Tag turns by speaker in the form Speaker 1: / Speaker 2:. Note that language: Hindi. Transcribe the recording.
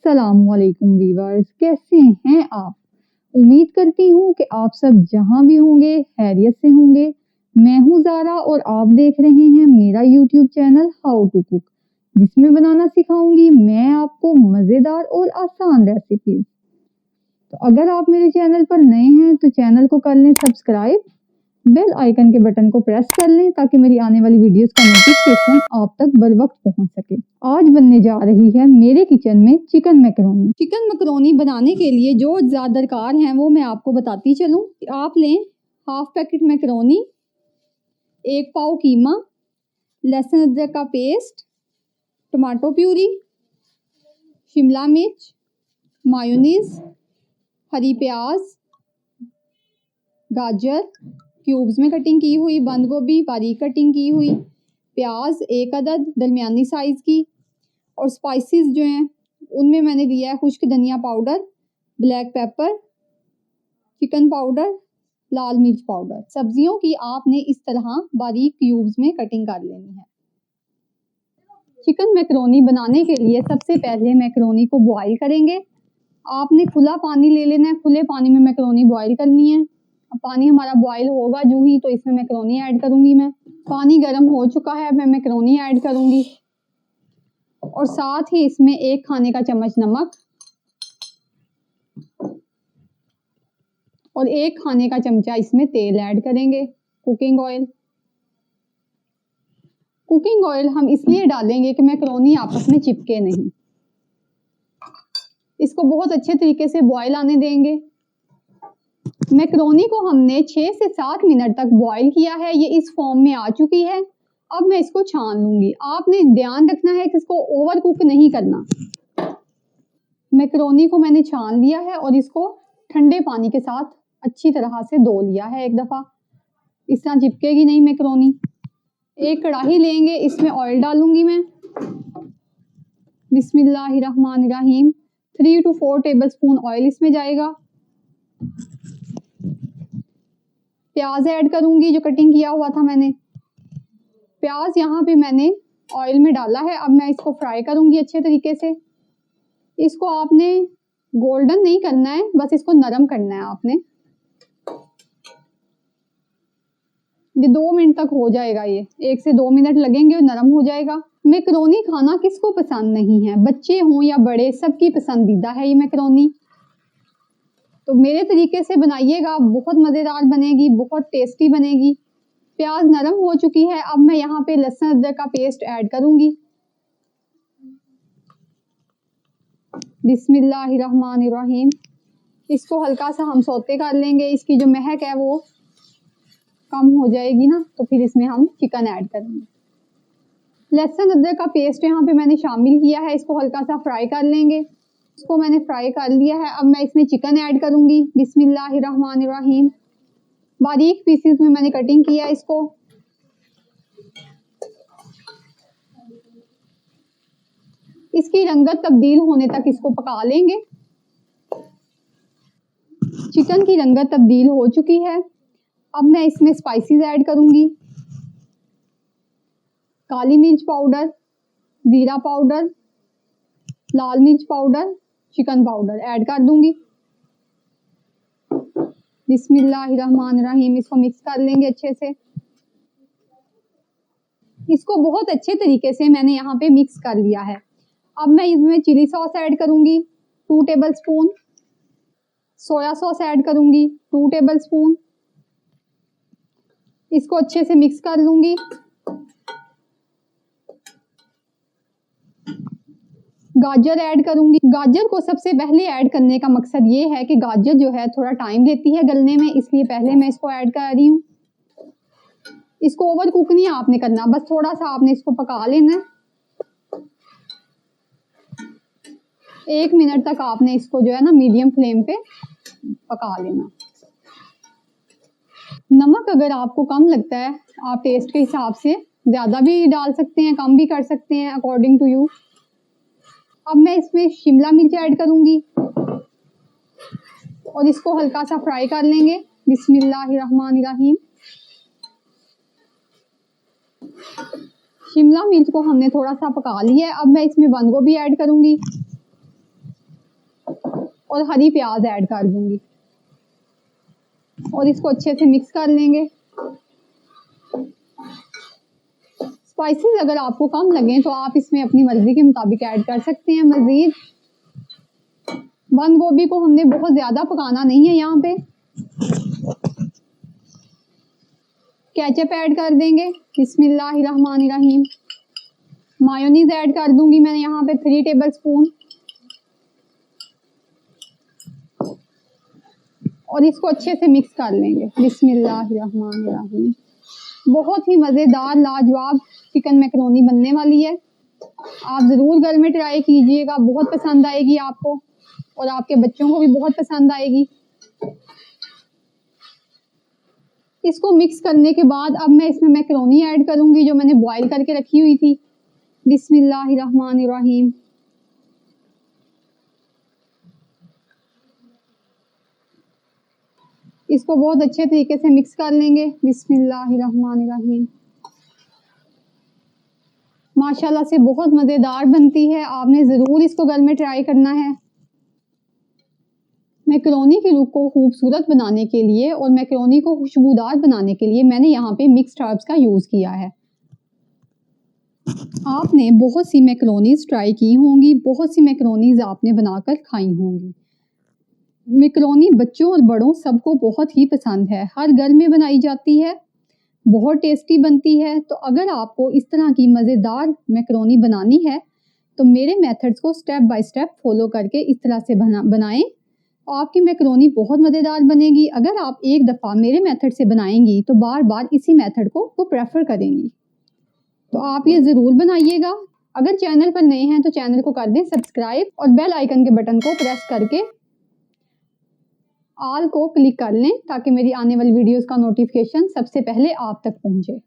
Speaker 1: अस्सलामुअलैकुम वीवर्स, कैसे हैं आप। उम्मीद करती हूँ कि आप सब जहाँ भी होंगे खैरियत से होंगे। मैं हूँ ज़ारा और आप देख रहे हैं मेरा YouTube channel how to cook, जिसमें बनाना सिखाऊंगी मैं आपको मज़ेदार और आसान रेसिपीज। तो अगर आप मेरे चैनल पर नए हैं तो चैनल को कर लें सब्सक्राइब, बेल आइकन के बटन को प्रेस कर लें ताकि मेरी आने वाली वीडियोस का नोटिफिकेशन आप तक बर वक्त पहुंच सके। आज बनने जा रही है मेरे किचन में चिकन मैकरोनी। चिकन मैकरोनी बनाने के लिए जो ज़्यादा दरकार हैं वो मैं आपको बताती चलूँ। आप लें हाफ पैकेट मैकरोनी, 1 पाव कीमा, लहसुन अदरक का पेस्ट, टमाटो प्यूरी, शिमला मिर्च, मायोनीज, हरी प्याज, गाजर क्यूब्स में कटिंग की हुई, बंद गोभी बारीक कटिंग की हुई, प्याज 1 अदद दरमियानी साइज़ की, और स्पाइसेस जो हैं उनमें मैंने दिया है खुश्क धनिया powder, black pepper, chicken powder, लाल मिर्च पाउडर। सब्जियों की आपने इस तरह बारीक क्यूब्स में कटिंग कर लेनी है। चिकन मैकरोनी बनाने के लिए सबसे पहले मैकरोनी को बॉईल करेंगे। आपने खुला पानी ले लेना है, खुले पानी में मैकरोनी बॉईल करनी है। अब पानी हमारा बॉईल होगा जो ही तो इसमें मैकरोनी ऐड करूंगी मैं। पानी गर्म हो चुका है, मैं मैकरोनी ऐड करूंगी और साथ ही इसमें 1 खाने का चम्मच नमक और 1 खाने का चमचा इसमें तेल ऐड करेंगे, कुकिंग ऑयल। कुकिंग ऑयल हम इसलिए डालेंगे कि मैकरोनी आपस में चिपके नहीं। इसको बहुत अच्छे तरीके से बॉईल आने देंगे। मैकरोनी को हमने 6 से 7 मिनट तक बॉईल किया है, ये इस फॉर्म में आ चुकी है। अब मैं इसको छान लूंगी। आपने ध्यान रखना है कि इसको ओवर कुक नहीं करना। मैकरोनी को मैंने छान लिया है और इसको ठंडे पानी के साथ अच्छी तरह से धो लिया है एक दफ़ा। इस तरह चिपकेगी नहीं मैकरोनी। एक कढ़ाई लेंगे, इसमें ऑयल डालूंगी मैं। बिस्मिल्लाहिर्रहमानिर्रहीम। 3 to 4 टेबलस्पून ऑयल इसमें जाएगा। प्याज ऐड करूंगी जो कटिंग किया हुआ था मैंने। प्याज यहाँ पे मैंने ऑयल में डाला है। अब मैं इसको फ्राई करूंगी अच्छे तरीके से। इसको आपने गोल्डन नहीं करना है, बस इसको नरम करना है आपने। ये 2 मिनट तक हो जाएगा, ये 1 से 2 मिनट लगेंगे और नरम हो जाएगा। मैकरोनी खाना किसको पसंद नहीं है, बच्चे हों या बड़े, सबकी पसंदीदा है ये मैकरोनी। तो मेरे तरीके से बनाइएगा, बहुत मज़ेदार बनेगी, बहुत टेस्टी बनेगी। प्याज नरम हो चुकी है। अब मैं यहाँ पे लहसुन अदरक का पेस्ट ऐड करूंगी। बिस्मिल्लाहिर्रहमानिर्रहीम। इसको हल्का सा हम सौते कर लेंगे। इसकी जो महक है वो कम हो जाएगी ना, तो फिर इसमें हम चिकन ऐड करेंगे। लहसुन अदरक का पेस्ट यहाँ पे मैंने शामिल किया है। इसको हल्का सा फ्राई कर लेंगे। इसको मैंने फ्राई कर लिया है। अब मैं इसमें चिकन ऐड करूंगी। बिस्मिल्लाहिर्रहमानिर्रहीम। बारीक पीसेस में मैंने कटिंग किया इसको। इसकी रंगत तब्दील होने तक इसको पका लेंगे। चिकन की रंगत तब्दील हो चुकी है। अब मैं इसमें स्पाइसेस ऐड करूंगी। काली मिर्च पाउडर, जीरा पाउडर, लाल मिर्च पाउडर, चिकन पाउडर ऐड कर दूंगी। बिस्मिल्लाहिर्रहमानिर्रहीम। इसको मिक्स कर लेंगे अच्छे से। इसको बहुत अच्छे तरीके से मैंने यहाँ पे मिक्स कर लिया है। अब मैं इसमें चिली सॉस ऐड करूंगी 2 टेबलस्पून, सोया सॉस ऐड करूंगी 2 टेबलस्पून। इसको अच्छे से मिक्स कर लूंगी। गाजर ऐड करूंगी। गाजर को सबसे पहले ऐड करने का मकसद ये है कि गाजर जो है थोड़ा टाइम लेती है गलने में, इसलिए पहले मैं इसको ऐड कर रही हूँ। इसको ओवर कुक नहीं आपने करना, बस थोड़ा सा आपने इसको पका लेना। 1 मिनट तक आपने इसको जो है ना मीडियम फ्लेम पे पका लेना। नमक अगर आपको कम लगता है, आप टेस्ट के हिसाब से ज़्यादा भी डाल सकते हैं, कम भी कर सकते हैं, अकॉर्डिंग टू यू। अब मैं इसमें शिमला मिर्च ऐड करूंगी और इसको हल्का सा फ्राई कर लेंगे। बिस्मिल्लाहिर्रहमानिर्रहीम। शिमला मिर्च को हमने थोड़ा सा पका लिया है। अब मैं इसमें बंद गोभी ऐड करूंगी। और हरी प्याज ऐड कर दूंगी और इसको अच्छे से मिक्स कर लेंगे। स्पाइसेस अगर आपको कम लगें तो आप इसमें अपनी मर्जी के मुताबिक ऐड कर सकते हैं मज़ीद। बंद गोभी को हमने बहुत ज़्यादा पकाना नहीं है। यहाँ पे केचप ऐड कर देंगे। बिस्मिल्लाहिर्रहमानिर्रहीम। मायोनीज ऐड कर दूंगी मैंने यहाँ पे 3 टेबल स्पून और इसको अच्छे से मिक्स कर लेंगे। बिस्मिल्लाहिर्रहमानिर्रहीम। बहुत ही मज़ेदार लाजवाब चिकन मैकरोनी बनने वाली है। आप ज़रूर घर में ट्राई कीजिएगा, बहुत पसंद आएगी आपको और आपके बच्चों को भी बहुत पसंद आएगी। इसको मिक्स करने के बाद अब मैं इसमें मैकरोनी ऐड करूंगी जो मैंने बॉईल करके रखी हुई थी। बिस्मिल्लाहिर्रहमानिर्रहीम। इसको बहुत अच्छे तरीके से मिक्स कर लेंगे। बिस्मिल्लाहिर्रहमानिर्रहीम। माशाल्लाह से बहुत मज़ेदार बनती है। आपने ज़रूर इसको घर में ट्राई करना है। मैकरोनी की लुक को खूबसूरत बनाने के लिए और मैकरोनी को खुशबूदार बनाने के लिए मैंने यहाँ पे मिक्स्ड हर्ब्स का यूज़ किया है। आपने बहुत सी मैकरोनीज ट्राई की होंगी, बहुत सी मैकरोनीज आपने बनाकर खाई होंगी। मैकरोनी बच्चों और बड़ों सबको बहुत ही पसंद है। हर घर में बनाई जाती है, बहुत टेस्टी बनती है। तो अगर आपको इस तरह की मज़ेदार मैकरोनी बनानी है तो मेरे मेथड्स को स्टेप बाय स्टेप फॉलो करके इस तरह से बनाएं। आपकी मैकरोनी बहुत मज़ेदार बनेगी। अगर आप एक दफ़ा मेरे मेथड से बनाएंगी तो बार बार इसी मेथड को प्रेफर करेंगी। तो आप ये ज़रूर बनाइएगा। अगर चैनल पर नए हैं तो चैनल को कर दें सब्सक्राइब और बेल आइकन के बटन को प्रेस करके ऑल को क्लिक कर लें ताकि मेरी आने वाली वीडियोस का नोटिफिकेशन सबसे पहले आप तक पहुंचे।